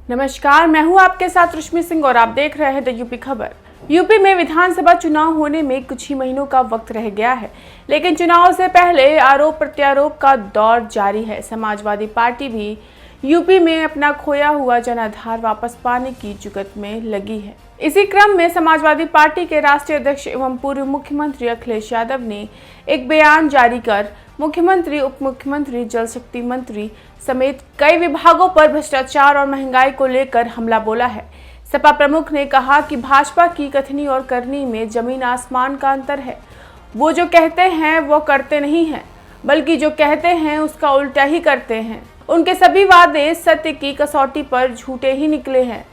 नमस्कार, मैं हूं आपके साथ रश्मि सिंह और आप देख रहे हैं द यूपी खबर। यूपी में विधानसभा चुनाव होने में कुछ ही महीनों का वक्त रह गया है, लेकिन चुनाव से पहले आरोप प्रत्यारोप का दौर जारी है। समाजवादी पार्टी भी यूपी में अपना खोया हुआ जनाधार वापस पाने की जुगत में लगी है। इसी क्रम में समाजवादी पार्टी के राष्ट्रीय अध्यक्ष एवं पूर्व मुख्यमंत्री अखिलेश यादव ने एक बयान जारी कर मुख्यमंत्री, उप मुख्यमंत्री, जल शक्ति मंत्री समेत कई विभागों पर भ्रष्टाचार और महंगाई को लेकर हमला बोला है। सपा प्रमुख ने कहा कि भाजपा की कथनी और करनी में जमीन आसमान का अंतर है। वो जो कहते हैं वो करते नहीं हैं, बल्कि जो कहते हैं उसका उल्टा ही करते हैं। उनके सभी वादे सत्य की कसौटी पर झूठे ही निकले हैं।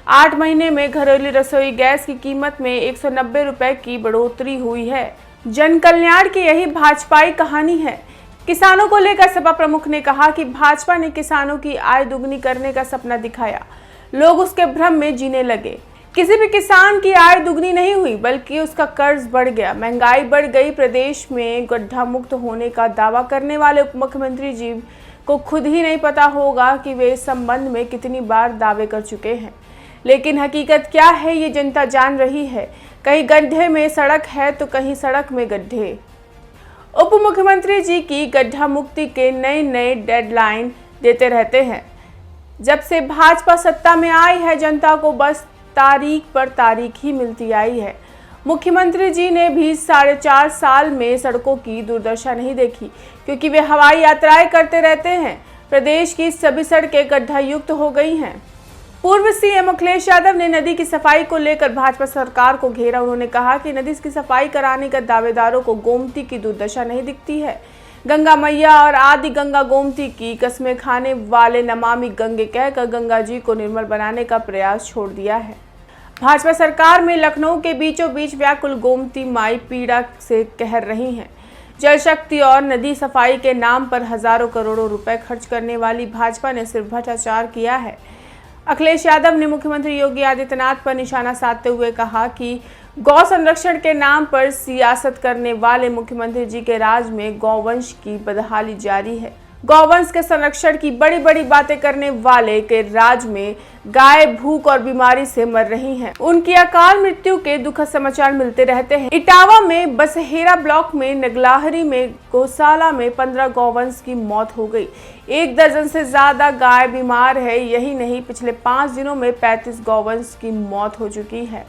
8 महीने में घरेलू रसोई गैस की कीमत में 190 रुपए की बढ़ोतरी हुई है। जन कल्याण की यही भाजपाई कहानी है। किसानों को लेकर सपा प्रमुख ने कहा कि भाजपा ने किसानों की आय दुगनी करने का सपना दिखाया, लोग उसके भ्रम में जीने लगे। किसी भी किसान की आय दुगनी नहीं हुई, बल्कि उसका कर्ज बढ़ गया, महंगाई बढ़ गई। प्रदेश में गड्ढा मुक्त होने का दावा करने वाले उप मुख्यमंत्री जी को खुद ही नहीं पता होगा कि वे इस संबंध में कितनी बार दावे कर चुके हैं, लेकिन हकीकत क्या है ये जनता जान रही है। कहीं गड्ढे में सड़क है तो कहीं सड़क में गड्ढे। उप मुख्यमंत्री जी की गड्ढा मुक्ति के नए डेडलाइन देते रहते हैं। जब से भाजपा सत्ता में आई है, जनता को बस तारीख पर तारीख ही मिलती आई है। मुख्यमंत्री जी ने भी 4.5 साल में सड़कों की दुर्दशा नहीं देखी, क्योंकि वे हवाई यात्राएं करते रहते हैं। प्रदेश की सभी सड़कें गड्ढा युक्त हो गई हैं। पूर्व सीएम अखिलेश यादव ने नदी की सफाई को लेकर भाजपा सरकार को घेरा। उन्होंने कहा कि नदी की सफाई कराने का दावेदारों को गोमती की दुर्दशा नहीं दिखती है। गंगा मैया और आदि गंगा गोमती की कस्में खाने वाले नमामि गंगे कहकर गंगा जी को निर्मल बनाने का प्रयास छोड़ दिया है। भाजपा सरकार में लखनऊ के बीचों बीच व्याकुल गोमती माई पीड़ा से कहर रही हैं। जल शक्ति और नदी सफाई के नाम पर हजारों करोड़ों रुपए खर्च करने वाली भाजपा ने सिर्फ भ्रष्टाचार किया है। अखिलेश यादव ने मुख्यमंत्री योगी आदित्यनाथ पर निशाना साधते हुए कहा कि गौ संरक्षण के नाम पर सियासत करने वाले मुख्यमंत्री जी के राज में गौवंश की बदहाली जारी है। गौवंश के संरक्षण की बड़ी बड़ी बातें करने वाले के राज में गाय भूख और बीमारी से मर रही हैं। उनकी अकाल मृत्यु के दुखद समाचार मिलते रहते हैं। इटावा में, बसहेरा ब्लॉक में, नगलाहरी में, गौशाला में 15 गौवंश की मौत हो गई। 1 दर्जन से ज्यादा गाय बीमार है। यही नहीं, पिछले 5 दिनों में 35 गौवंश की मौत हो चुकी है।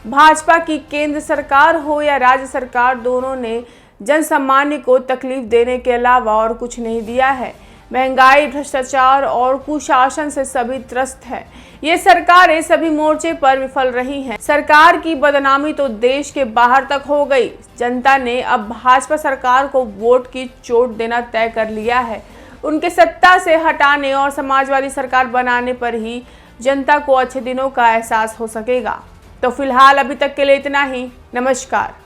भाजपा की केंद्र सरकार हो या राज्य सरकार, दोनों ने जन सामान्य को तकलीफ देने के अलावा और कुछ नहीं दिया है। महंगाई, भ्रष्टाचार और कुशासन से सभी त्रस्त है। ये सरकारें सभी मोर्चे पर विफल रही हैं। सरकार की बदनामी तो देश के बाहर तक हो गई। जनता ने अब भाजपा सरकार को वोट की चोट देना तय कर लिया है। उनके सत्ता से हटाने और समाजवादी सरकार बनाने पर ही जनता को अच्छे दिनों का एहसास हो सकेगा। तो फिलहाल अभी तक के लिए इतना ही। नमस्कार।